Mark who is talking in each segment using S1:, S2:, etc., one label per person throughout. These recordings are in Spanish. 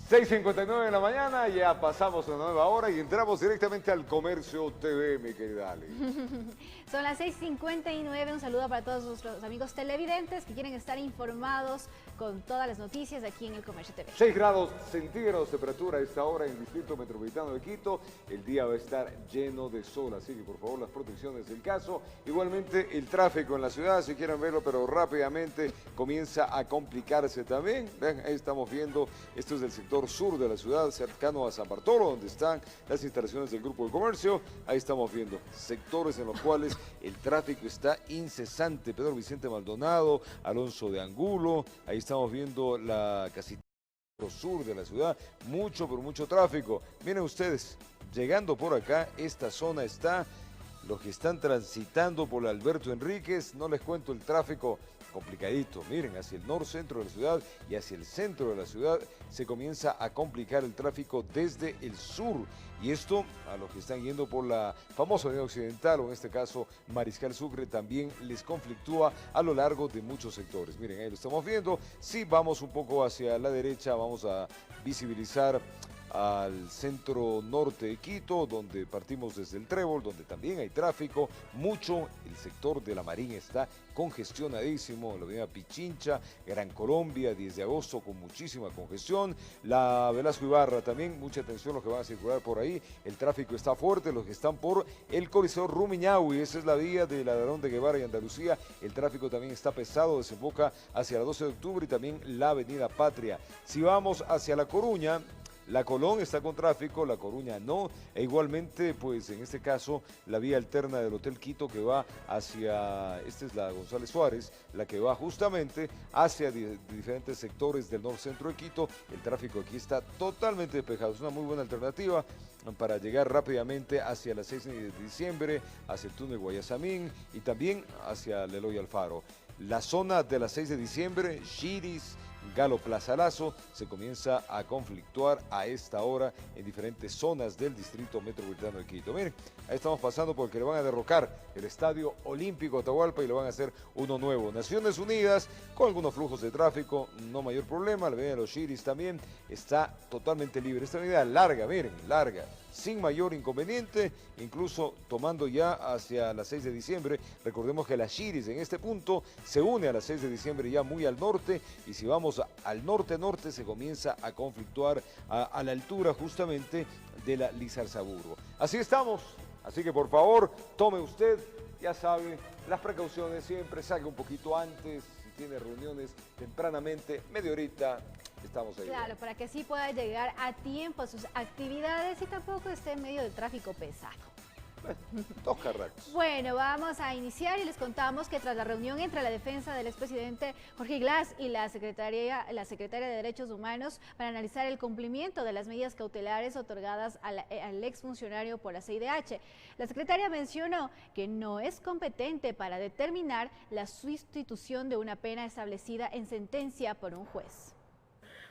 S1: 6:59 de la mañana, ya pasamos a una nueva hora y entramos directamente al Comercio TV, mi querida Ali.
S2: Son las 6:59, un saludo para todos nuestros amigos televidentes que quieren estar informados con todas las noticias aquí en el Comercio TV.
S1: 6 grados centígrados temperatura a esta hora en el Distrito Metropolitano de Quito. El día va a estar lleno de sol, así que por favor las protecciones del caso. Igualmente el tráfico en la ciudad, si quieren verlo, pero rápidamente comienza a complicarse también. Ven, ahí estamos viendo, esto es del sector sur de la ciudad, cercano a San Bartolo, donde están las instalaciones del Grupo de Comercio. Ahí estamos viendo sectores en los cuales el tráfico está incesante. Pedro Vicente Maldonado, Alonso de Angulo, ahí estamos viendo la casita sur de la ciudad, mucho, pero mucho tráfico. Miren ustedes, llegando por acá, esta zona está, los que están transitando por la Alberto Enríquez, no les cuento el tráfico complicadito. Miren, hacia el centro de la ciudad y hacia el centro de la ciudad se comienza a complicar el tráfico desde el sur. Y esto, a los que están yendo por la famosa avenida occidental, o en este caso Mariscal Sucre, también les conflictúa a lo largo de muchos sectores. Miren, ahí lo estamos viendo. Si vamos un poco hacia la derecha, vamos a visibilizar al centro norte de Quito, donde partimos desde el Trébol, donde también hay tráfico, mucho. El sector de la Marín está congestionadísimo, la avenida Pichincha, Gran Colombia, 10 de agosto con muchísima congestión, la Velasco Ibarra también, mucha atención los que van a circular por ahí, el tráfico está fuerte, los que están por el Coliseo Rumiñahui, esa es la vía de Ladrón de Guevara y Andalucía, el tráfico también está pesado, desemboca hacia la 12 de octubre y también la avenida Patria. Si vamos hacia La Coruña, la Colón está con tráfico, La Coruña no, e igualmente, pues en este caso, la vía alterna del Hotel Quito que va hacia, esta es la González Suárez, la que va justamente hacia diferentes sectores del norte-centro de Quito. El tráfico aquí está totalmente despejado, es una muy buena alternativa para llegar rápidamente hacia la 6 de diciembre, hacia el túnel Guayasamín y también hacia Leloy Alfaro. La zona de la 6 de diciembre, Chiris, Galo Plaza Lazo, se comienza a conflictuar a esta hora en diferentes zonas del Distrito Metropolitano de Quito. Miren, ahí estamos pasando porque le van a derrocar el Estadio Olímpico Atahualpa y le van a hacer uno nuevo. Naciones Unidas, con algunos flujos de tráfico, no mayor problema. La avenida de los Chiris también está totalmente libre. Esta avenida larga, miren, larga, sin mayor inconveniente, incluso tomando ya hacia la 6 de diciembre. Recordemos que la Chiris en este punto se une a la 6 de diciembre ya muy al norte, y si vamos al norte-norte se comienza a conflictuar a la altura justamente de la Lizarzaburu. Así estamos, así que por favor tome usted, ya sabe, las precauciones siempre, salga un poquito antes, si tiene reuniones tempranamente, media horita. Estamos ahí.
S2: Claro, para que así pueda llegar a tiempo a sus actividades y tampoco esté en medio del tráfico pesado.
S1: Dos carracos.
S2: Bueno, vamos a iniciar y les contamos que tras la reunión entre la defensa del expresidente Jorge Glass y la secretaria de Derechos Humanos para analizar el cumplimiento de las medidas cautelares otorgadas al exfuncionario por la CIDH, la secretaria mencionó que no es competente para determinar la sustitución de una pena establecida en sentencia por un juez.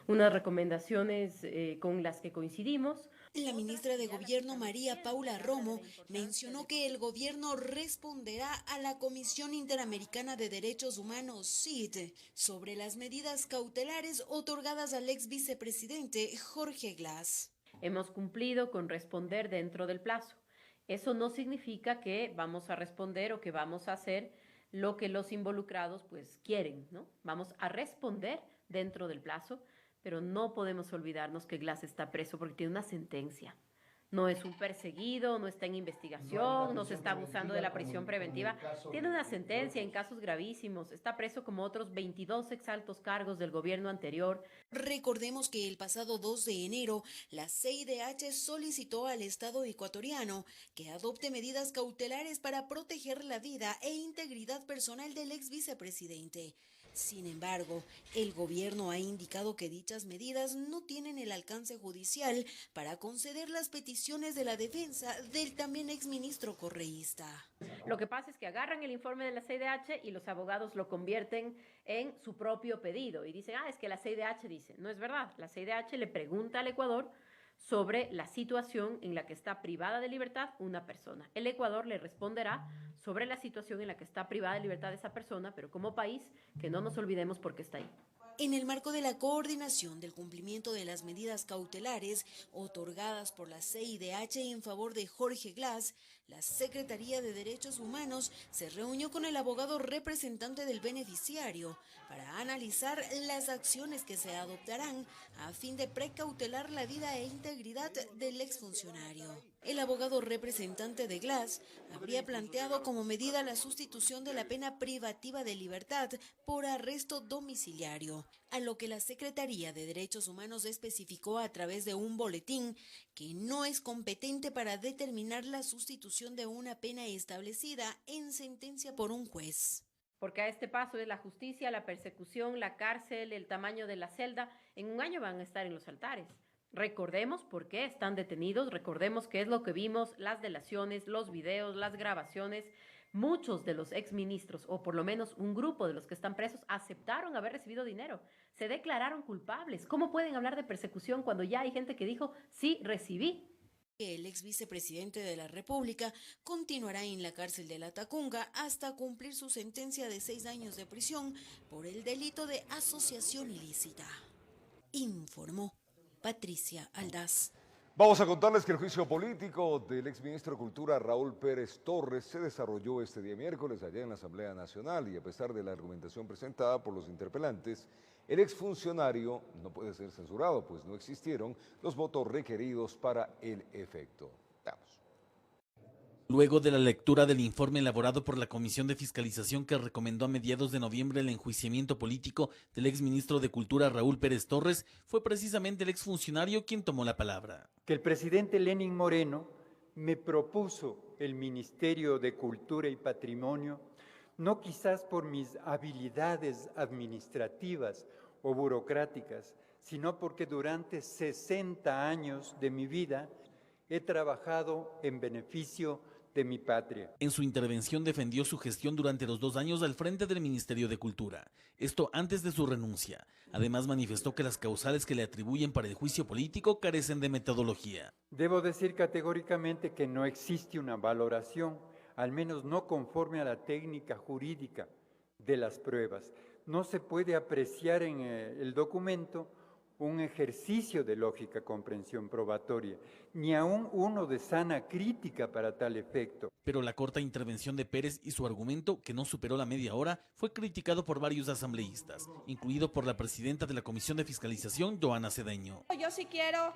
S3: Unas recomendaciones con las que coincidimos.
S4: La ministra de Gobierno, María Paula Romo, mencionó que el gobierno responderá a la Comisión Interamericana de Derechos Humanos, CID, sobre las medidas cautelares otorgadas al ex vicepresidente Jorge Glass.
S3: Hemos cumplido con responder dentro del plazo. Eso no significa que vamos a responder o que vamos a hacer lo que los involucrados pues quieren, ¿no? Vamos a responder dentro del plazo, pero no podemos olvidarnos que Glass está preso porque tiene una sentencia. No es un perseguido, no está en investigación, no se está abusando de la prisión preventiva. Tiene una sentencia en casos gravísimos. Está preso como otros 22 exaltos cargos del gobierno anterior.
S4: Recordemos que el pasado 2 de enero, la CIDH solicitó al Estado ecuatoriano que adopte medidas cautelares para proteger la vida e integridad personal del ex vicepresidente. Sin embargo, el gobierno ha indicado que dichas medidas no tienen el alcance judicial para conceder las peticiones de la defensa del también exministro correísta.
S3: Lo que pasa es que agarran el informe de la CIDH y los abogados lo convierten en su propio pedido y dicen, es que la CIDH dice. No es verdad, la CIDH le pregunta al Ecuador sobre la situación en la que está privada de libertad una persona. El Ecuador le responderá sobre la situación en la que está privada de libertad esa persona, pero como país, que no nos olvidemos por qué está ahí.
S4: En el marco de la coordinación del cumplimiento de las medidas cautelares otorgadas por la CIDH en favor de Jorge Glass, la Secretaría de Derechos Humanos se reunió con el abogado representante del beneficiario para analizar las acciones que se adoptarán a fin de precautelar la vida e integridad del exfuncionario. El abogado representante de Glass habría planteado como medida la sustitución de la pena privativa de libertad por arresto domiciliario, a lo que la Secretaría de Derechos Humanos especificó a través de un boletín que no es competente para determinar la sustitución de una pena establecida en sentencia por un juez.
S3: Porque a este paso es la justicia, la persecución, la cárcel, el tamaño de la celda. En un año van a estar en los altares. Recordemos por qué están detenidos, recordemos qué es lo que vimos, las delaciones, los videos, las grabaciones. Muchos de los exministros, o por lo menos un grupo de los que están presos, aceptaron haber recibido dinero. Se declararon culpables. ¿Cómo pueden hablar de persecución cuando ya hay gente que dijo, sí, recibí?
S4: El ex vicepresidente de la República continuará en la cárcel de La Tacunga hasta cumplir su sentencia de 6 años de prisión por el delito de asociación ilícita. Informó Patricia Aldaz.
S1: Vamos a contarles que el juicio político del exministro de Cultura Raúl Pérez Torres se desarrolló este día miércoles allá en la Asamblea Nacional y a pesar de la argumentación presentada por los interpelantes, el exfuncionario no puede ser censurado, pues no existieron los votos requeridos para el efecto. Veamos.
S5: Luego de la lectura del informe elaborado por la Comisión de Fiscalización que recomendó a mediados de noviembre el enjuiciamiento político del exministro de Cultura Raúl Pérez Torres, fue precisamente el exfuncionario quien tomó la palabra.
S6: Que el presidente Lenín Moreno me propuso el Ministerio de Cultura y Patrimonio, no quizás por mis habilidades administrativas o burocráticas, sino porque durante 60 años de mi vida he trabajado en beneficio de mi patria.
S5: En su intervención defendió su gestión durante los 2 años al frente del Ministerio de Cultura, esto antes de su renuncia. Además manifestó que las causales que le atribuyen para el juicio político carecen de metodología.
S6: Debo decir categóricamente que no existe una valoración, al menos no conforme a la técnica jurídica de las pruebas. No se puede apreciar en el documento un ejercicio de lógica comprensión probatoria, ni aún uno de sana crítica para tal efecto.
S5: Pero la corta intervención de Pérez y su argumento, que no superó la media hora, fue criticado por varios asambleístas, incluido por la presidenta de la Comisión de Fiscalización, Joana Cedeño.
S7: Yo sí quiero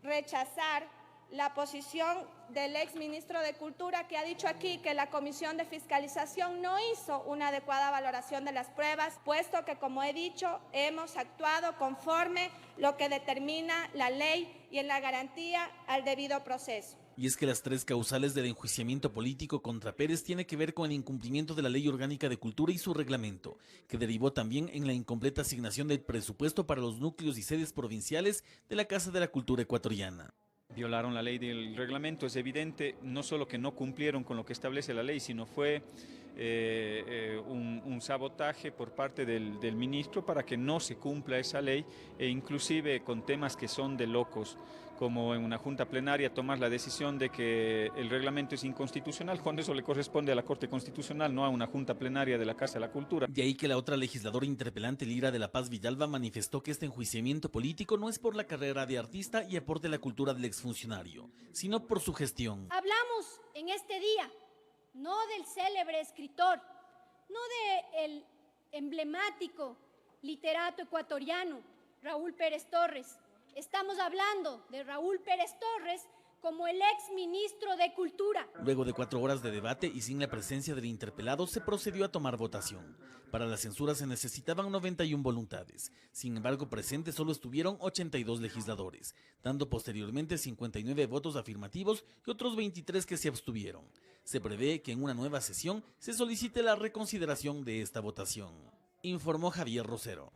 S7: rechazar la posición del exministro de Cultura, que ha dicho aquí que la Comisión de Fiscalización no hizo una adecuada valoración de las pruebas, puesto que, como he dicho, hemos actuado conforme lo que determina la ley y en la garantía al debido proceso.
S5: Y es que las 3 causales del enjuiciamiento político contra Pérez tiene que ver con el incumplimiento de la Ley Orgánica de Cultura y su reglamento, que derivó también en la incompleta asignación del presupuesto para los núcleos y sedes provinciales de la Casa de la Cultura Ecuatoriana.
S8: Violaron la ley del reglamento, es evidente, no solo que no cumplieron con lo que establece la ley, sino fue un sabotaje por parte del ministro para que no se cumpla esa ley, e inclusive con temas que son de locos, como en una junta plenaria tomar la decisión de que el reglamento es inconstitucional, cuando eso le corresponde a la Corte Constitucional, no a una junta plenaria de la Casa de la Cultura.
S5: De ahí que la otra legisladora interpelante, Lira de la Paz Villalba, manifestó que este enjuiciamiento político no es por la carrera de artista y aporte a la cultura del exfuncionario, sino por su gestión.
S9: Hablamos en este día no del célebre escritor, no del emblemático literato ecuatoriano Raúl Pérez Torres. Estamos hablando de Raúl Pérez Torres como el ex ministro de Cultura.
S5: Luego de 4 horas de debate y sin la presencia del interpelado, se procedió a tomar votación. Para la censura se necesitaban 91 voluntades. Sin embargo, presentes solo estuvieron 82 legisladores, dando posteriormente 59 votos afirmativos y otros 23 que se abstuvieron. Se prevé que en una nueva sesión se solicite la reconsideración de esta votación, informó Javier Rosero.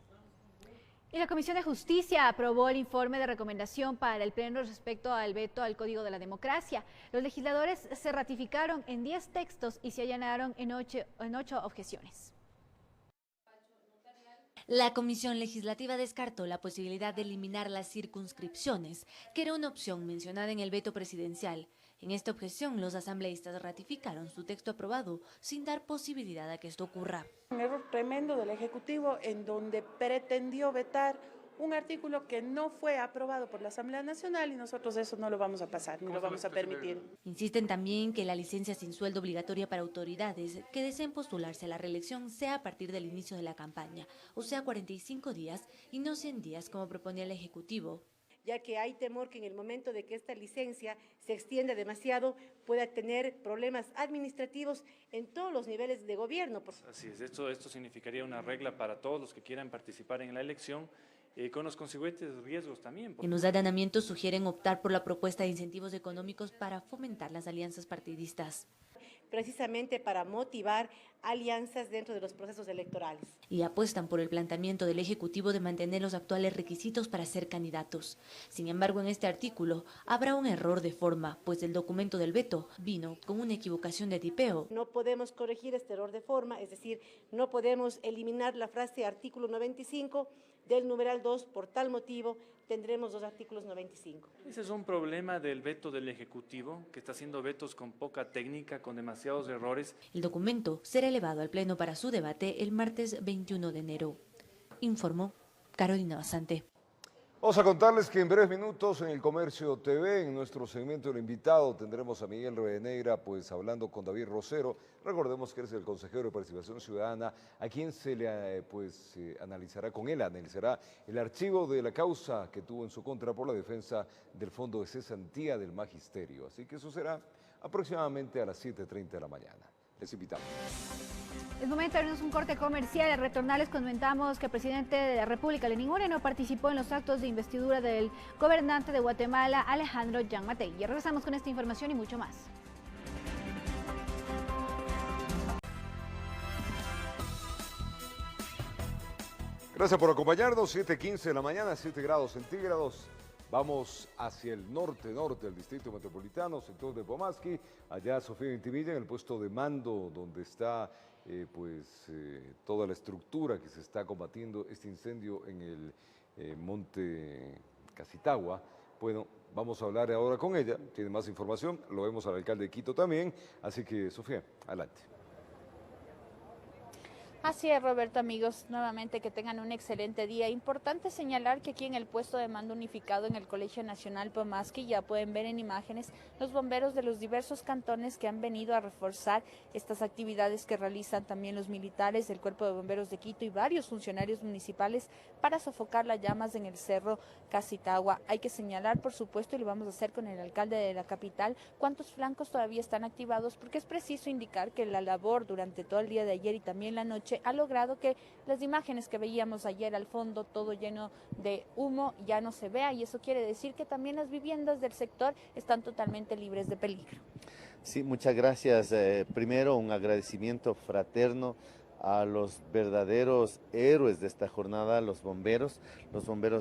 S2: Y la Comisión de Justicia aprobó el informe de recomendación para el Pleno respecto al veto al Código de la Democracia. Los legisladores se ratificaron en 10 textos y se allanaron en 8 objeciones.
S10: La Comisión Legislativa descartó la posibilidad de eliminar las circunscripciones, que era una opción mencionada en el veto presidencial. En esta objeción, los asambleístas ratificaron su texto aprobado sin dar posibilidad a que esto ocurra.
S11: Un error tremendo del Ejecutivo en donde pretendió vetar un artículo que no fue aprobado por la Asamblea Nacional y nosotros eso no lo vamos a pasar, ni lo vamos a permitir.
S10: Insisten también que la licencia sin sueldo obligatoria para autoridades que deseen postularse a la reelección sea a partir del inicio de la campaña, o sea 45 días y no 100 días como proponía el Ejecutivo.
S12: Ya que hay temor que en el momento de que esta licencia se extienda demasiado pueda tener problemas administrativos en todos los niveles de gobierno.
S13: Así es, esto significaría una regla para todos los que quieran participar en la elección, con los consiguientes riesgos también.
S10: En los allanamientos sugieren optar por la propuesta de incentivos económicos para fomentar las alianzas partidistas.
S12: Precisamente para motivar alianzas dentro de los procesos electorales.
S10: Y apuestan por el planteamiento del Ejecutivo de mantener los actuales requisitos para ser candidatos. Sin embargo, en este artículo habrá un error de forma, pues el documento del veto vino con una equivocación de tipeo.
S12: No podemos corregir este error de forma, es decir, no podemos eliminar la frase artículo 95 del numeral 2, por tal motivo tendremos 2 artículos 95.
S13: Ese es un problema del veto del Ejecutivo, que está haciendo vetos con poca técnica, con demasiados errores.
S10: El documento será elevado al Pleno para su debate el martes 21 de enero. Informó Carolina Basante.
S1: Vamos a contarles que en breves minutos en el Comercio TV, en nuestro segmento del invitado, tendremos a Miguel Rivadeneira pues hablando con David Rosero. Recordemos que es el consejero de Participación Ciudadana, a quien se le analizará el archivo de la causa que tuvo en su contra por la defensa del Fondo de Cesantía del Magisterio. Así que eso será aproximadamente a las 7:30 de la mañana. Les invitamos.
S2: Es momento de irnos un corte comercial. Al retornar les comentamos que el presidente de la República, Lenín Moreno, participó en los actos de investidura del gobernante de Guatemala, Alejandro Gianmatei. Y regresamos con esta información y mucho más.
S1: Gracias por acompañarnos. 7:15 de la mañana, 7 grados centígrados. Vamos hacia el norte del Distrito Metropolitano, sector de Pomasqui. Allá Sofía Ventimilla, en el puesto de mando, donde está toda la estructura que se está combatiendo este incendio en el monte Casitagua. Bueno, vamos a hablar ahora con ella, tiene más información, lo vemos al alcalde de Quito también, así que Sofía, adelante.
S14: Así es, Roberto, amigos, nuevamente que tengan un excelente día. Importante señalar que aquí en el puesto de mando unificado en el Colegio Nacional Pomasqui ya pueden ver en imágenes los bomberos de los diversos cantones que han venido a reforzar estas actividades que realizan también los militares del Cuerpo de Bomberos de Quito y varios funcionarios municipales para sofocar las llamas en el Cerro Casitagua. Hay que señalar, por supuesto, y lo vamos a hacer con el alcalde de la capital, cuántos flancos todavía están activados, porque es preciso indicar que la labor durante todo el día de ayer y también la noche ha logrado que las imágenes que veíamos ayer al fondo, todo lleno de humo, ya no se vea, y eso quiere decir que también las viviendas del sector están totalmente libres de peligro.
S15: Sí, muchas gracias. Primero, un agradecimiento fraterno a los verdaderos héroes de esta jornada, los bomberos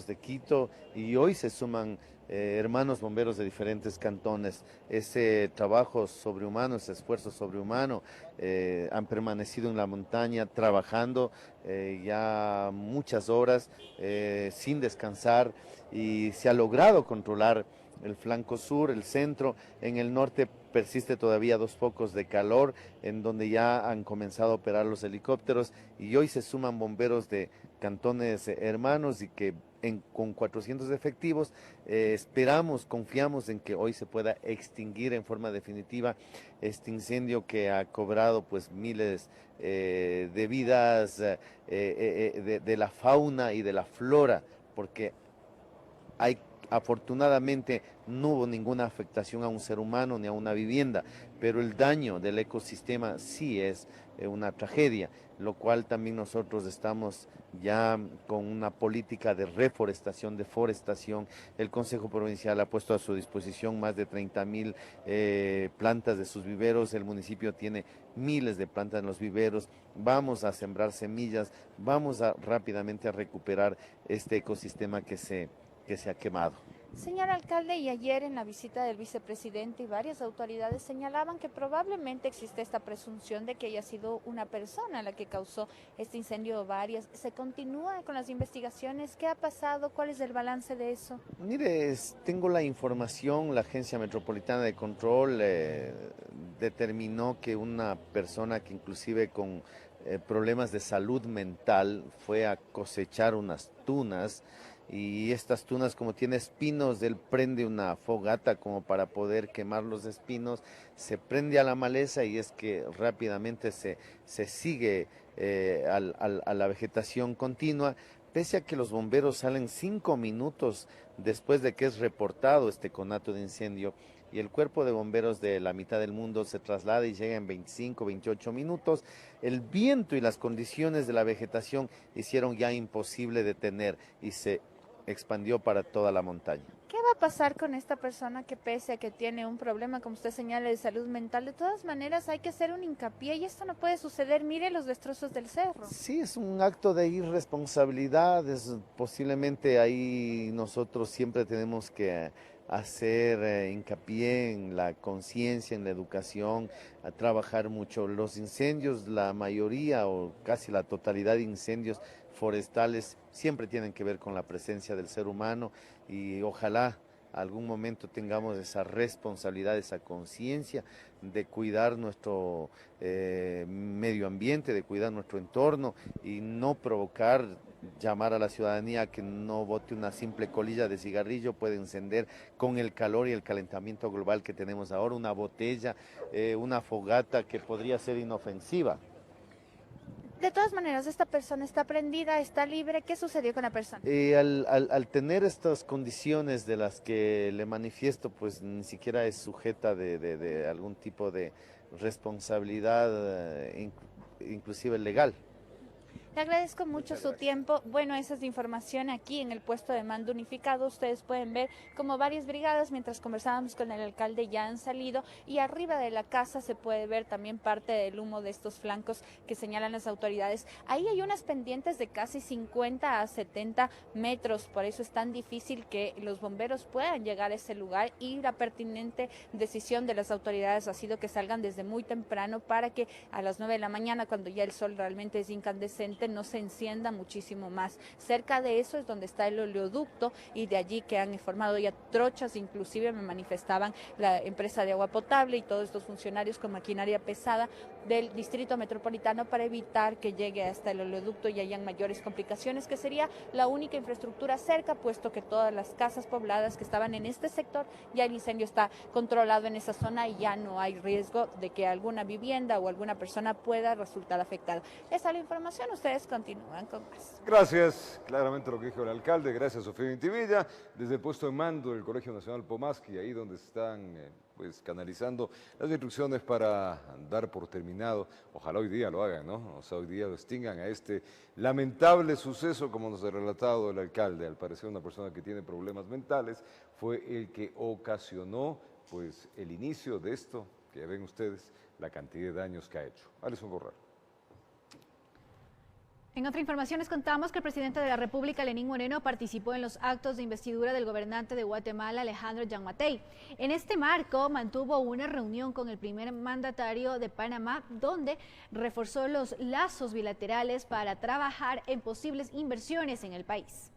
S15: de Quito, y hoy se suman hermanos bomberos de diferentes cantones. Ese trabajo sobrehumano, ese esfuerzo sobrehumano, han permanecido en la montaña trabajando ya muchas horas sin descansar, y se ha logrado controlar el flanco sur, el centro. En el norte persiste todavía 2 focos de calor en donde ya han comenzado a operar los helicópteros, y hoy se suman bomberos de cantones hermanos y que con 400 efectivos esperamos, confiamos en que hoy se pueda extinguir en forma definitiva este incendio que ha cobrado pues miles de vidas de la fauna y de la flora, porque afortunadamente no hubo ninguna afectación a un ser humano ni a una vivienda, pero el daño del ecosistema sí es una tragedia, lo cual también nosotros estamos ya con una política de reforestación, de forestación. El Consejo Provincial ha puesto a su disposición más de 30.000 plantas de sus viveros. El municipio tiene miles de plantas en los viveros. Vamos a sembrar semillas, vamos a rápidamente a recuperar este ecosistema que se ha quemado.
S14: Señor alcalde, y ayer en la visita del vicepresidente y varias autoridades señalaban que probablemente existe esta presunción de que haya sido una persona la que causó este incendio o varias. ¿Se continúa con las investigaciones? ¿Qué ha pasado? ¿Cuál es el balance de eso?
S15: Mire, tengo la información, la Agencia Metropolitana de Control determinó que una persona que inclusive con problemas de salud mental fue a cosechar unas tunas, y estas tunas, como tiene espinos, él prende una fogata como para poder quemar los espinos, se prende a la maleza y es que rápidamente se sigue a la vegetación continua, pese a que los bomberos salen 5 minutos después de que es reportado este conato de incendio, y el cuerpo de bomberos de la mitad del mundo se traslada y llega en 25, 28 minutos. El viento y las condiciones de la vegetación hicieron ya imposible detener y se expandió para toda la montaña.
S14: ¿Qué va a pasar con esta persona que pese a que tiene un problema, como usted señala, de salud mental? De todas maneras hay que hacer un hincapié y esto no puede suceder. Mire los destrozos del cerro.
S15: Sí, es un acto de irresponsabilidad, posiblemente ahí nosotros siempre tenemos que hacer hincapié en la conciencia, en la educación, a trabajar mucho. Los incendios, la mayoría o casi la totalidad de incendios forestales siempre tienen que ver con la presencia del ser humano, y ojalá algún momento tengamos esa responsabilidad, esa conciencia de cuidar nuestro medio ambiente, de cuidar nuestro entorno y no provocar, llamar a la ciudadanía que no bote una simple colilla de cigarrillo, puede encender con el calor y el calentamiento global que tenemos ahora, una botella, una fogata que podría ser inofensiva.
S14: De todas maneras, esta persona está prendida, está libre. ¿Qué sucedió con la persona?
S15: Al tener estas condiciones de las que le manifiesto, pues ni siquiera es sujeta de algún tipo de responsabilidad, inclusive legal.
S14: Le agradezco mucho su tiempo. Bueno, esa es la información aquí en el puesto de mando unificado. Ustedes pueden ver como varias brigadas, mientras conversábamos con el alcalde, ya han salido, y arriba de la casa se puede ver también parte del humo de estos flancos que señalan las autoridades. Ahí hay unas pendientes de casi 50 a 70 metros, por eso es tan difícil que los bomberos puedan llegar a ese lugar, y la pertinente decisión de las autoridades ha sido que salgan desde muy temprano para que a las 9 de la mañana, cuando ya el sol realmente es incandescente, no se encienda muchísimo más. Cerca de eso es donde está el oleoducto, y de allí que han formado ya trochas, inclusive me manifestaban la empresa de agua potable y todos estos funcionarios con maquinaria pesada del distrito metropolitano para evitar que llegue hasta el oleoducto y hayan mayores complicaciones, que sería la única infraestructura cerca, puesto que todas las casas pobladas que estaban en este sector, ya el incendio está controlado en esa zona y ya no hay riesgo de que alguna vivienda o alguna persona pueda resultar afectada. Esa es la información, ustedes continúan con más.
S1: Gracias, claramente lo que dijo el alcalde. Gracias, Sofía Vintimilla, desde el puesto de mando del Colegio Nacional Pomaski, ahí donde están pues canalizando las instrucciones para dar por terminado. Ojalá hoy día lo hagan, ¿no? O sea, hoy día lo extingan a este lamentable suceso, como nos ha relatado el alcalde. Al parecer una persona que tiene problemas mentales fue el que ocasionó pues el inicio de esto, que ven ustedes la cantidad de daños que ha hecho. Alison Corral.
S2: En otra información les contamos que el presidente de la República, Lenín Moreno, participó en los actos de investidura del gobernante de Guatemala, Alejandro Gianmattei. En este marco mantuvo una reunión con el primer mandatario de Panamá, donde reforzó los lazos bilaterales para trabajar en posibles inversiones en el país.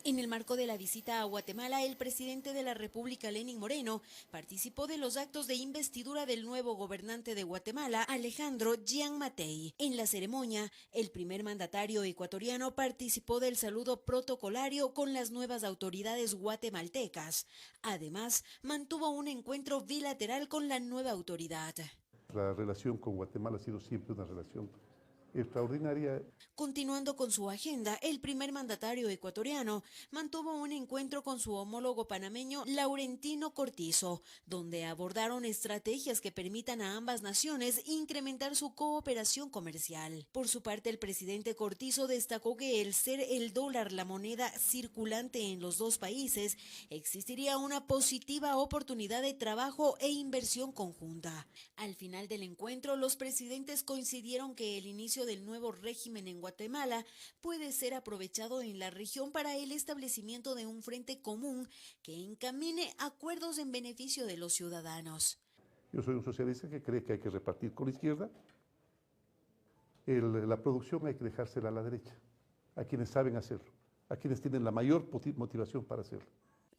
S4: En el marco de la visita a Guatemala, el presidente de la República, Lenín Moreno, participó de los actos de investidura del nuevo gobernante de Guatemala, Alejandro Gianmattei. En la ceremonia, el primer mandatario ecuatoriano participó del saludo protocolario con las nuevas autoridades guatemaltecas. Además, mantuvo un encuentro bilateral con la nueva autoridad.
S16: La relación con Guatemala ha sido siempre una relación extraordinaria.
S4: Continuando con su agenda, el primer mandatario ecuatoriano mantuvo un encuentro con su homólogo panameño Laurentino Cortizo, donde abordaron estrategias que permitan a ambas naciones incrementar su cooperación comercial. Por su parte, el presidente Cortizo destacó que el ser el dólar la moneda circulante en los dos países, existiría una positiva oportunidad de trabajo e inversión conjunta. Al final del encuentro, los presidentes coincidieron que el inicio del nuevo régimen en Guatemala puede ser aprovechado en la región para el establecimiento de un frente común que encamine acuerdos en beneficio de los ciudadanos.
S16: Yo soy un socialista que cree que hay que repartir con la izquierda. La producción hay que dejársela a la derecha, a quienes saben hacerlo, a quienes tienen la mayor motivación para hacerlo.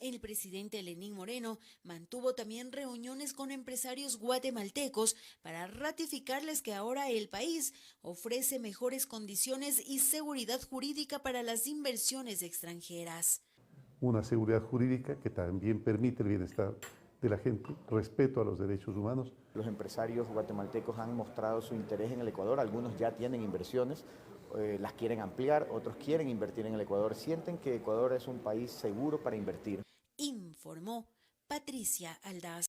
S4: El presidente Lenín Moreno mantuvo también reuniones con empresarios guatemaltecos para ratificarles que ahora el país ofrece mejores condiciones y seguridad jurídica para las inversiones extranjeras.
S16: Una seguridad jurídica que también permite el bienestar de la gente, respeto a los derechos humanos.
S17: Los empresarios guatemaltecos han mostrado su interés en el Ecuador, algunos ya tienen inversiones, las quieren ampliar, otros quieren invertir en el Ecuador, sienten que Ecuador es un país seguro para invertir.
S4: Informó Patricia Aldaz.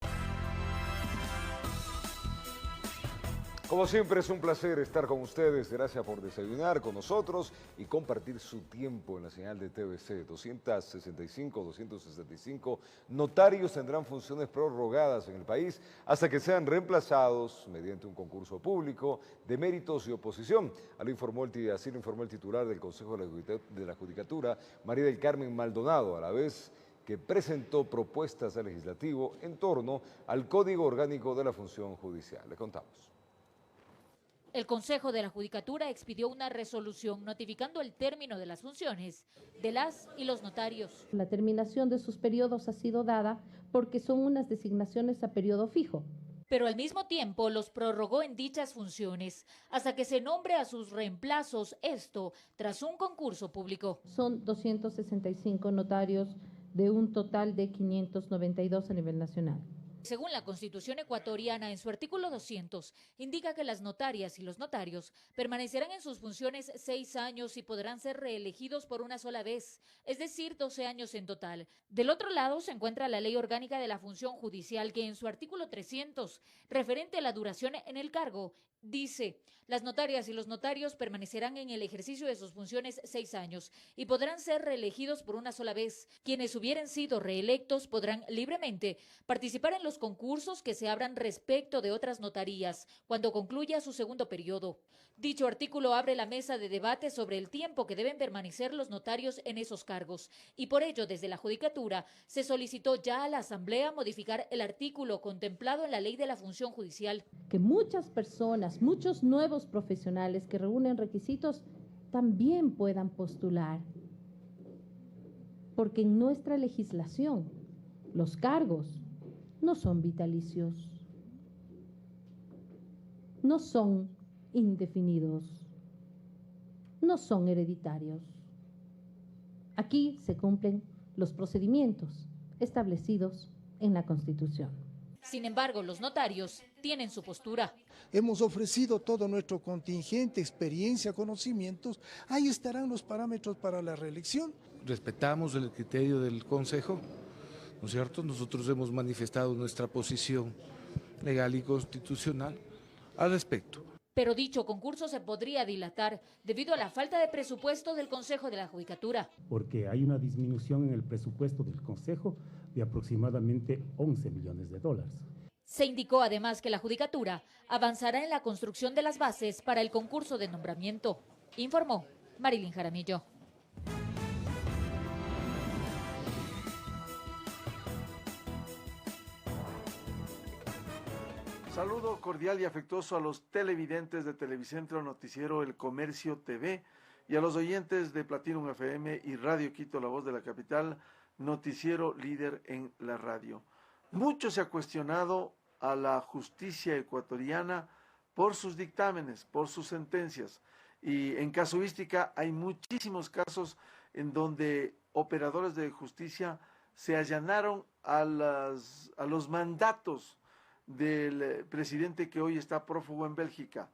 S1: Como siempre es un placer estar con ustedes. Gracias por desayunar con nosotros y compartir su tiempo en la señal de TVC. 265 notarios tendrán funciones prorrogadas en el país hasta que sean reemplazados mediante un concurso público de méritos y oposición. Así lo informó el titular del Consejo de la Judicatura, María del Carmen Maldonado, a la vez que presentó propuestas al legislativo en torno al Código Orgánico de la Función Judicial. Le contamos.
S18: El Consejo de la Judicatura expidió una resolución notificando el término de las funciones de las y los notarios.
S19: La terminación de sus periodos ha sido dada porque son unas designaciones a periodo fijo.
S18: Pero al mismo tiempo los prorrogó en dichas funciones hasta que se nombre a sus reemplazos, esto tras un concurso público.
S19: Son 265 notarios de un total de 592 a nivel nacional.
S18: Según la Constitución ecuatoriana, en su artículo 200, indica que las notarias y los notarios permanecerán en sus funciones 6 años y podrán ser reelegidos por una sola vez, es decir, 12 años en total. Del otro lado se encuentra la Ley Orgánica de la Función Judicial, que en su artículo 300, referente a la duración en el cargo, dice: las notarias y los notarios permanecerán en el ejercicio de sus funciones 6 años y podrán ser reelegidos por una sola vez. Quienes hubieran sido reelectos podrán libremente participar en los concursos que se abran respecto de otras notarías cuando concluya su segundo periodo. Dicho artículo abre la mesa de debate sobre el tiempo que deben permanecer los notarios en esos cargos y por ello desde la Judicatura se solicitó ya a la Asamblea modificar el artículo contemplado en la Ley de la Función Judicial.
S19: Que muchas personas, muchos nuevos profesionales que reúnen requisitos también puedan postular. Porque en nuestra legislación los cargos no son vitalicios, no son indefinidos, no son hereditarios. Aquí se cumplen los procedimientos establecidos en la Constitución.
S18: Sin embargo, los notarios tienen su postura.
S20: Hemos ofrecido todo nuestro contingente, experiencia, conocimientos. Ahí estarán los parámetros para la reelección.
S21: Respetamos el criterio del Consejo, ¿no es cierto? Nosotros hemos manifestado nuestra posición legal y constitucional al respecto.
S18: Pero dicho concurso se podría dilatar debido a la falta de presupuesto del Consejo de la Judicatura.
S22: Porque hay una disminución en el presupuesto del Consejo de aproximadamente 11 millones de dólares.
S18: Se indicó además que la Judicatura avanzará en la construcción de las bases para el concurso de nombramiento, informó Marilyn Jaramillo.
S23: Saludo cordial y afectuoso a los televidentes de Televicentro Noticiero El Comercio TV y a los oyentes de Platinum FM y Radio Quito, la voz de la capital, noticiero líder en la radio. Mucho se ha cuestionado a la justicia ecuatoriana por sus dictámenes, por sus sentencias. Y en casuística hay muchísimos casos en donde operadores de justicia se allanaron a los mandatos del presidente que hoy está prófugo en Bélgica.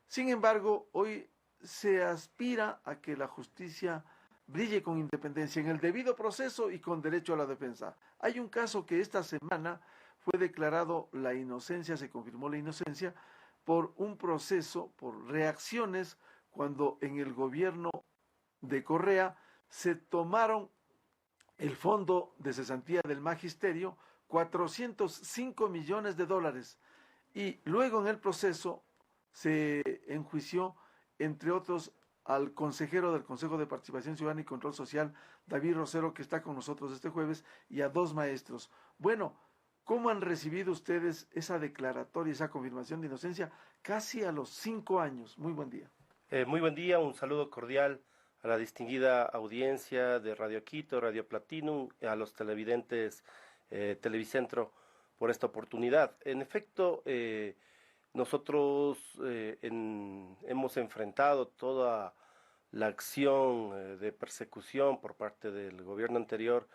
S23: Sin embargo, hoy se aspira a que la justicia brille con independencia, en el debido proceso y con derecho a la defensa. Hay un caso que esta semana fue declarado la inocencia, se confirmó la inocencia, por un proceso, por reacciones, cuando en el gobierno de Correa se tomaron el fondo de cesantía del magisterio, 405 millones de dólares, y luego en el proceso se enjuició entre otros al consejero del Consejo de Participación Ciudadana y Control Social, David Rosero, que está con nosotros este jueves, y a 2 maestros. Bueno, ¿cómo han recibido ustedes esa declaratoria, esa confirmación de inocencia casi a los 5 años? Muy buen día.
S3: Muy buen día, un saludo cordial a la distinguida audiencia de Radio Quito, Radio Platinum, a los televidentes Televicentro por esta oportunidad. En efecto, nosotros hemos enfrentado toda la acción de persecución por parte del gobierno anterior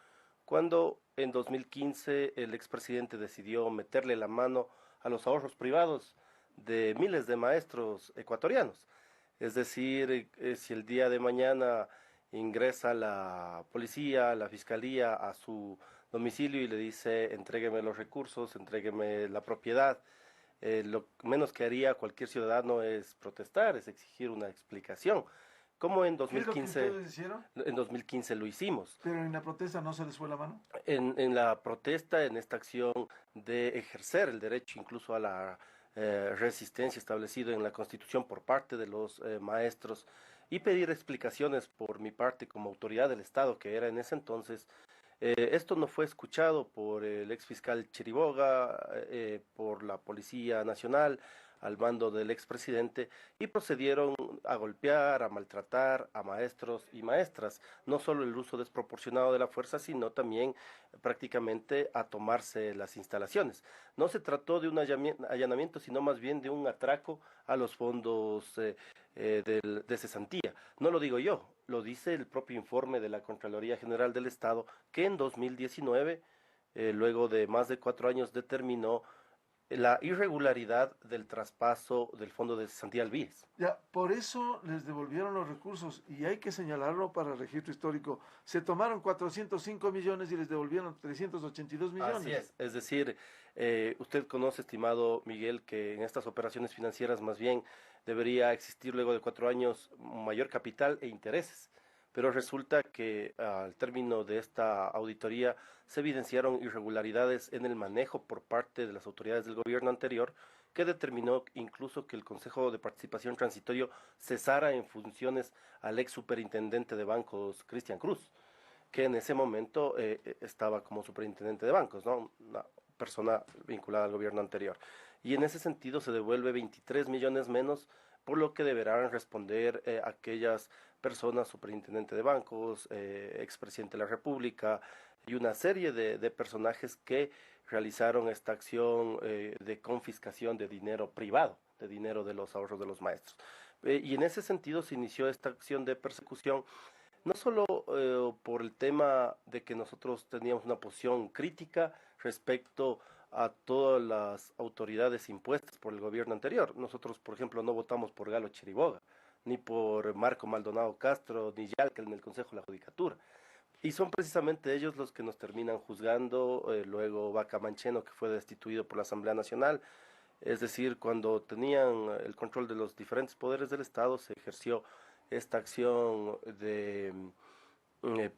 S3: cuando en 2015 el expresidente decidió meterle la mano a los ahorros privados de miles de maestros ecuatorianos. Es decir, si el día de mañana ingresa la policía, la fiscalía a su domicilio y le dice entrégueme los recursos, entrégueme la propiedad, lo menos que haría cualquier ciudadano es protestar, es exigir una explicación. Como en 2015,
S23: ¿Qué es lo que ustedes hicieron?
S3: En 2015 lo hicimos.
S23: ¿Pero en la protesta no se les fue la mano?
S3: En la protesta, en esta acción de ejercer el derecho incluso a la resistencia establecido en la Constitución por parte de los maestros y pedir explicaciones por mi parte como autoridad del Estado que era en ese entonces, esto no fue escuchado por el exfiscal Chiriboga, por la Policía Nacional, al mando del expresidente, y procedieron a golpear, a maltratar a maestros y maestras, no solo el uso desproporcionado de la fuerza, sino también prácticamente a tomarse las instalaciones. No se trató de un allanamiento, sino más bien de un atraco a los fondos de cesantía. No lo digo yo, lo dice el propio informe de la Contraloría General del Estado, que en 2019, luego de más de 4 años, determinó la irregularidad del traspaso del fondo de cesantía al BIES.
S23: Ya, por eso les devolvieron los recursos, y hay que señalarlo para el registro histórico. Se tomaron 405 millones y les devolvieron 382 millones.
S3: Así es decir, usted conoce, estimado Miguel, que en estas operaciones financieras más bien debería existir luego de 4 años mayor capital e intereses. Pero resulta que al término de esta auditoría se evidenciaron irregularidades en el manejo por parte de las autoridades del gobierno anterior, que determinó incluso que el Consejo de Participación Transitorio cesara en funciones al ex superintendente de bancos, Cristian Cruz, que en ese momento estaba como superintendente de bancos, ¿no? Una persona vinculada al gobierno anterior. Y en ese sentido se devuelve 23 millones menos, por lo que deberán responder aquellas personas, superintendente de bancos, expresidente de la República y una serie de personajes que realizaron esta acción de confiscación de dinero privado, de dinero de los ahorros de los maestros. Y en ese sentido se inició esta acción de persecución, no solo por el tema de que nosotros teníamos una posición crítica respecto a todas las autoridades impuestas por el gobierno anterior. Nosotros, por ejemplo, no votamos por Galo Chiriboga, ni por Marco Maldonado Castro, ni Yalca en el Consejo de la Judicatura. Y son precisamente ellos los que nos terminan juzgando, luego Vaca Mancheno, que fue destituido por la Asamblea Nacional. Es decir, cuando tenían el control de los diferentes poderes del Estado, se ejerció esta acción de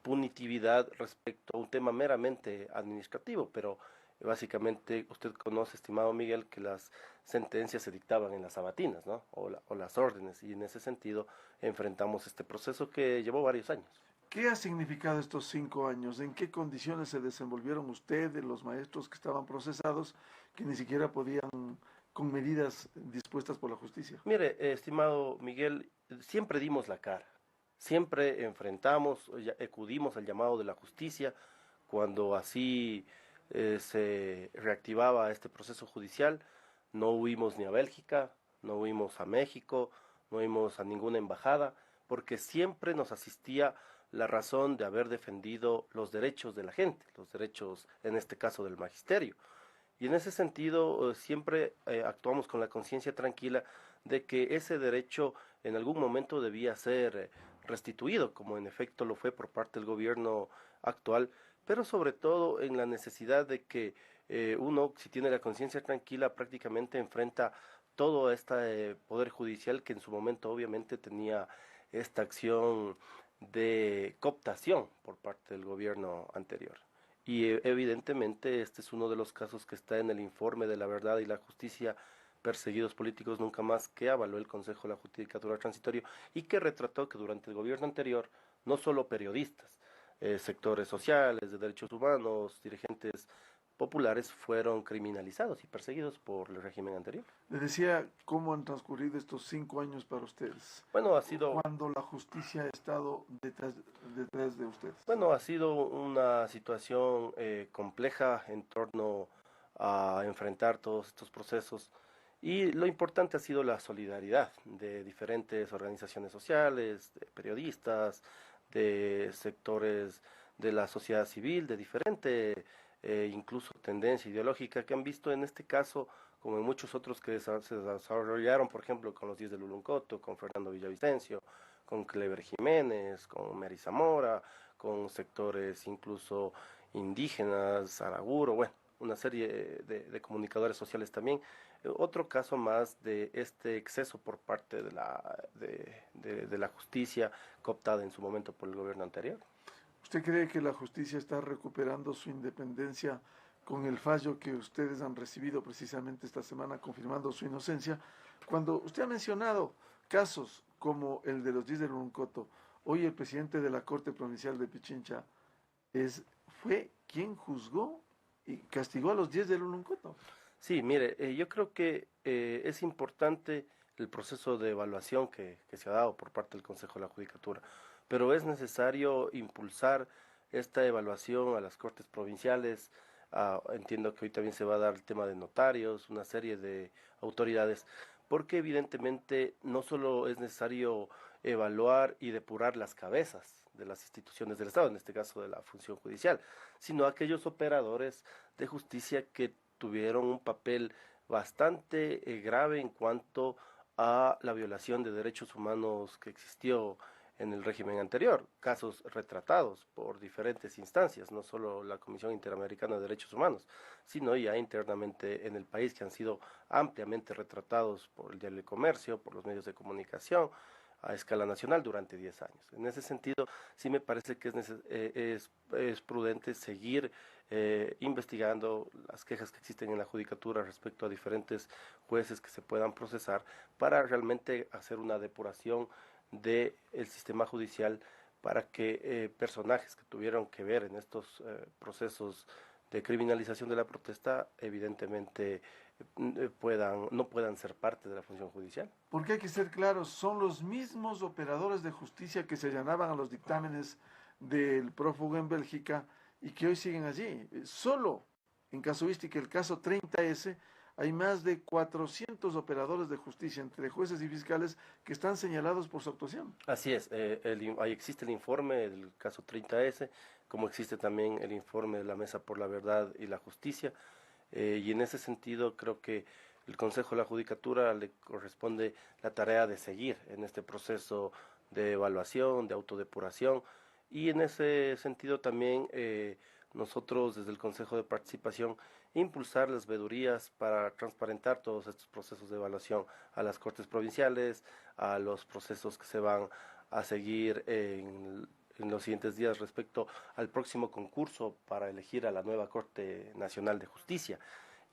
S3: punitividad respecto a un tema meramente administrativo, pero básicamente usted conoce, estimado Miguel, que las sentencias se dictaban en las sabatinas, ¿no? O las órdenes, y en ese sentido enfrentamos este proceso que llevó varios años.
S23: ¿Qué ha significado estos 5 años? ¿En qué condiciones se desenvolvieron ustedes, los maestros que estaban procesados, que ni siquiera podían, con medidas dispuestas por la justicia?
S3: Mire, estimado Miguel, siempre dimos la cara, siempre enfrentamos, acudimos al llamado de la justicia cuando así se reactivaba este proceso judicial. No huimos ni a Bélgica, no huimos a México, no huimos a ninguna embajada, porque siempre nos asistía la razón de haber defendido los derechos de la gente, los derechos, en este caso, del magisterio. Y en ese sentido, siempre actuamos con la conciencia tranquila de que ese derecho en algún momento debía ser restituido, como en efecto lo fue por parte del gobierno actual, pero sobre todo en la necesidad de que uno, si tiene la conciencia tranquila, prácticamente enfrenta todo este poder judicial que en su momento obviamente tenía esta acción de cooptación por parte del gobierno anterior. Y evidentemente este es uno de los casos que está en el informe de la verdad y la justicia perseguidos políticos nunca más, que avaló el Consejo de la Judicatura Transitorio y que retrató que durante el gobierno anterior no solo periodistas, sectores sociales, de derechos humanos, dirigentes populares fueron criminalizados y perseguidos por el régimen anterior.
S23: Le decía cómo han transcurrido estos 5 años para ustedes.
S3: Bueno, ha sido...
S23: Cuando la justicia ha estado detrás de ustedes.
S3: Bueno, ha sido una situación compleja en torno a enfrentar todos estos procesos y lo importante ha sido la solidaridad de diferentes organizaciones sociales, de periodistas, de sectores de la sociedad civil, de diferente incluso tendencia ideológica que han visto en este caso, como en muchos otros que se desarrollaron, por ejemplo, con los 10 de Luluncoto, con Fernando Villavicencio, con Clever Jiménez, con Mary Zamora, con sectores incluso indígenas, Araguro, bueno, una serie de comunicadores sociales también. Otro caso más de este exceso por parte de la justicia cooptada en su momento por el gobierno anterior.
S23: ¿Usted cree que la justicia está recuperando su independencia con el fallo que ustedes han recibido precisamente esta semana confirmando su inocencia? Cuando usted ha mencionado casos como el de los 10 de Luluncoto, hoy el presidente de la Corte Provincial de Pichincha fue quien juzgó y castigó a los 10 de Luluncoto.
S3: Sí, mire, yo creo que es importante el proceso de evaluación que se ha dado por parte del Consejo de la Judicatura, pero es necesario impulsar esta evaluación a las Cortes Provinciales. Entiendo que hoy también se va a dar el tema de notarios, una serie de autoridades, porque evidentemente no solo es necesario evaluar y depurar las cabezas de las instituciones del Estado, en este caso de la función judicial, sino aquellos operadores de justicia que tuvieron un papel bastante grave en cuanto a la violación de derechos humanos que existió en el régimen anterior, casos retratados por diferentes instancias, no solo la Comisión Interamericana de Derechos Humanos, sino ya internamente en el país, que han sido ampliamente retratados por el Diario del Comercio, por los medios de comunicación, a escala nacional durante 10 años. En ese sentido, sí me parece que es prudente seguir investigando las quejas que existen en la judicatura respecto a diferentes jueces que se puedan procesar para realmente hacer una depuración del sistema judicial para que personajes que tuvieron que ver en estos procesos de criminalización de la protesta evidentemente no puedan ser parte de la función judicial.
S23: Porque hay que ser claros, son los mismos operadores de justicia que se allanaban a los dictámenes del prófugo en Bélgica y que hoy siguen allí. Solo en casuística, el caso 30S, hay más de 400 operadores de justicia, entre jueces y fiscales, que están señalados por su actuación.
S3: Así es, ahí existe el informe del caso 30S, como existe también el informe de la Mesa por la Verdad y la Justicia, y en ese sentido creo que el Consejo de la Judicatura le corresponde la tarea de seguir en este proceso de evaluación, de autodepuración, y en ese sentido también nosotros desde el Consejo de Participación impulsar las veedurías para transparentar todos estos procesos de evaluación a las Cortes Provinciales, a los procesos que se van a seguir en los siguientes días respecto al próximo concurso para elegir a la nueva Corte Nacional de Justicia.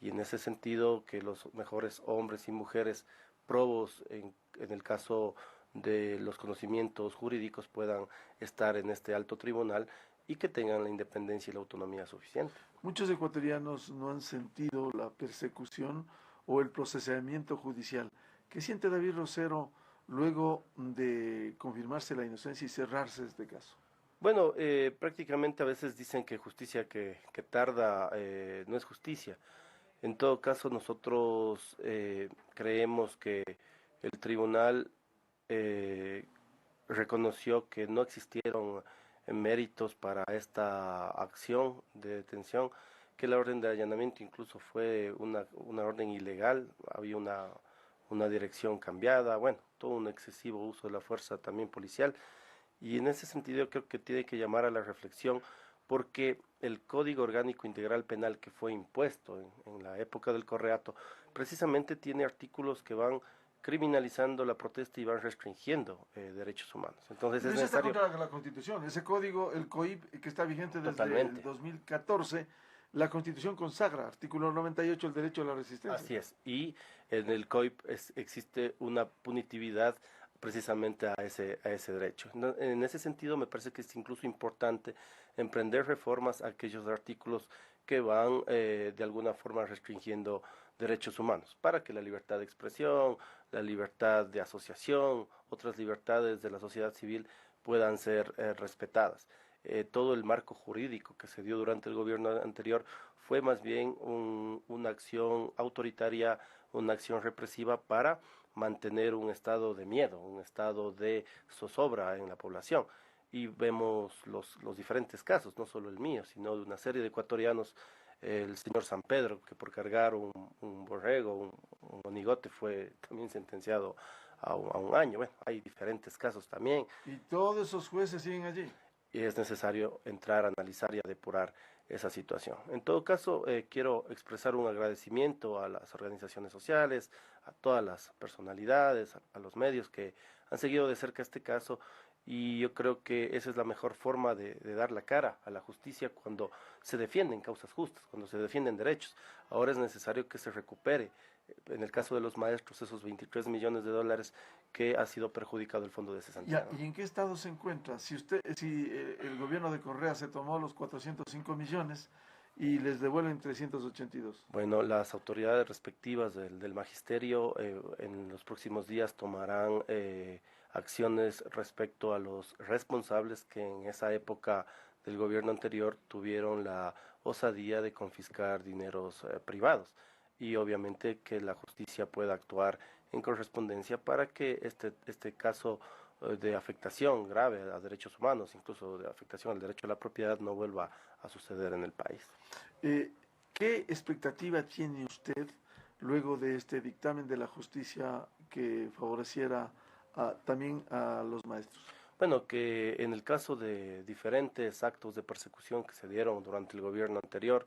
S3: Y en ese sentido que los mejores hombres y mujeres probos en el caso de los conocimientos jurídicos puedan estar en este alto tribunal y que tengan la independencia y la autonomía suficiente.
S23: Muchos ecuatorianos no han sentido la persecución o el procesamiento judicial. ¿Qué siente David Rosero luego de confirmarse la inocencia y cerrarse este caso?
S3: Bueno, prácticamente a veces dicen que justicia que tarda no es justicia. En todo caso, nosotros creemos que el tribunal reconoció que no existieron méritos para esta acción de detención, que la orden de allanamiento incluso fue una orden ilegal, había una dirección cambiada, bueno, todo un excesivo uso de la fuerza también policial, y en ese sentido creo que tiene que llamar a la reflexión, porque el Código Orgánico Integral Penal que fue impuesto en la época del Correato, precisamente tiene artículos que van criminalizando la protesta y van restringiendo derechos humanos. Entonces es necesario...
S23: Está contra la Constitución. Ese código, el COIP, que está vigente desde el 2014, La Constitución consagra, artículo 98, el derecho a la resistencia.
S3: Así es, y en el COIP existe una punitividad precisamente a ese derecho. En ese sentido, me parece que es incluso importante emprender reformas a aquellos artículos que van de alguna forma restringiendo derechos humanos, para que la libertad de expresión, la libertad de asociación, otras libertades de la sociedad civil puedan ser respetadas. Todo el marco jurídico que se dio durante el gobierno anterior fue más bien una acción autoritaria, una acción represiva para mantener un estado de miedo, un estado de zozobra en la población. Y vemos los diferentes casos, no solo el mío, sino de una serie de ecuatorianos, el señor San Pedro, que por cargar un borrego, un monigote, fue también sentenciado a un año. Bueno, hay diferentes casos también.
S23: Y todos esos jueces siguen allí.
S3: Y es necesario entrar a analizar y a depurar esa situación. En todo caso, quiero expresar un agradecimiento a las organizaciones sociales, a todas las personalidades, a los medios que han seguido de cerca este caso, y yo creo que esa es la mejor forma de dar la cara a la justicia cuando se defienden causas justas, cuando se defienden derechos. Ahora es necesario que se recupere, en el caso de los maestros, esos 23 millones de dólares que ha sido perjudicado el fondo de cesantía.
S23: ¿Y en qué estado se encuentra? Si el gobierno de Correa se tomó los 405 millones y les devuelven 382.
S3: Bueno, las autoridades respectivas del magisterio en los próximos días tomarán acciones respecto a los responsables que en esa época del gobierno anterior tuvieron la osadía de confiscar dineros privados. Y obviamente que la justicia pueda actuar en correspondencia para que este caso de afectación grave a derechos humanos, incluso de afectación al derecho a la propiedad, no vuelva a suceder en el país.
S23: ¿Qué expectativa tiene usted luego de este dictamen de la justicia que favoreciera también a los maestros?
S3: Bueno, que en el caso de diferentes actos de persecución que se dieron durante el gobierno anterior,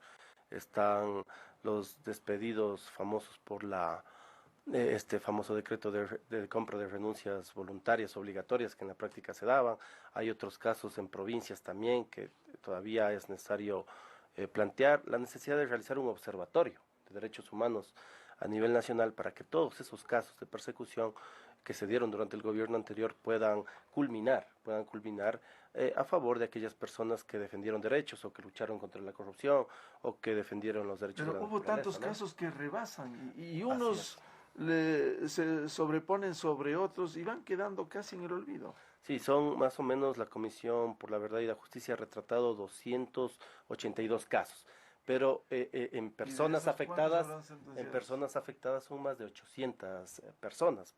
S3: están los despedidos famosos por este famoso decreto de compra de renuncias voluntarias obligatorias que en la práctica se daban. Hay otros casos en provincias también que todavía es necesario plantear la necesidad de realizar un observatorio de derechos humanos a nivel nacional para que todos esos casos de persecución que se dieron durante el gobierno anterior puedan culminar a favor de aquellas personas que defendieron derechos o que lucharon contra la corrupción o que defendieron los derechos de la
S23: naturaleza. Pero hubo tantos casos que rebasan y unos se sobreponen sobre otros y van quedando casi en el olvido.
S3: Sí, son más o menos, la Comisión por la Verdad y la Justicia ha retratado 282 casos. Pero en personas afectadas son más de 800 personas.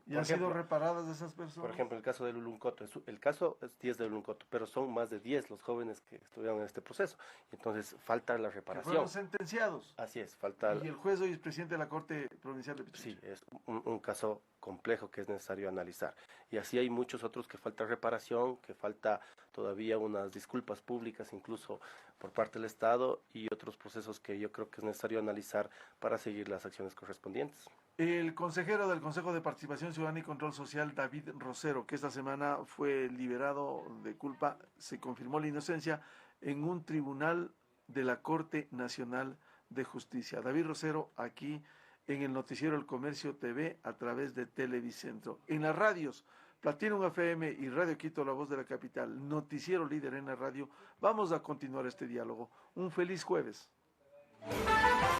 S23: ¿Y han sido reparadas de esas personas?
S3: Por ejemplo, el caso de Luluncoto. El caso es 10 de Luluncoto, pero son más de 10 los jóvenes que estuvieron en este proceso. Entonces, falta la reparación.
S23: Que fueron sentenciados.
S3: Así es, falta...
S23: Y el juez hoy es presidente de la Corte Provincial de Pichincha.
S3: Sí, es un caso complejo que es necesario analizar. Y así hay muchos otros que falta reparación, que falta todavía unas disculpas públicas, incluso por parte del Estado, y otros procesos que yo creo que es necesario analizar para seguir las acciones correspondientes.
S23: El consejero del Consejo de Participación Ciudadana y Control Social, David Rosero, que esta semana fue liberado de culpa, se confirmó la inocencia en un tribunal de la Corte Nacional de Justicia. David Rosero, aquí en el noticiero El Comercio TV a través de Televicentro. En las radios, Platinum FM y Radio Quito, La Voz de la Capital, noticiero líder en la radio, vamos a continuar este diálogo. Un feliz jueves.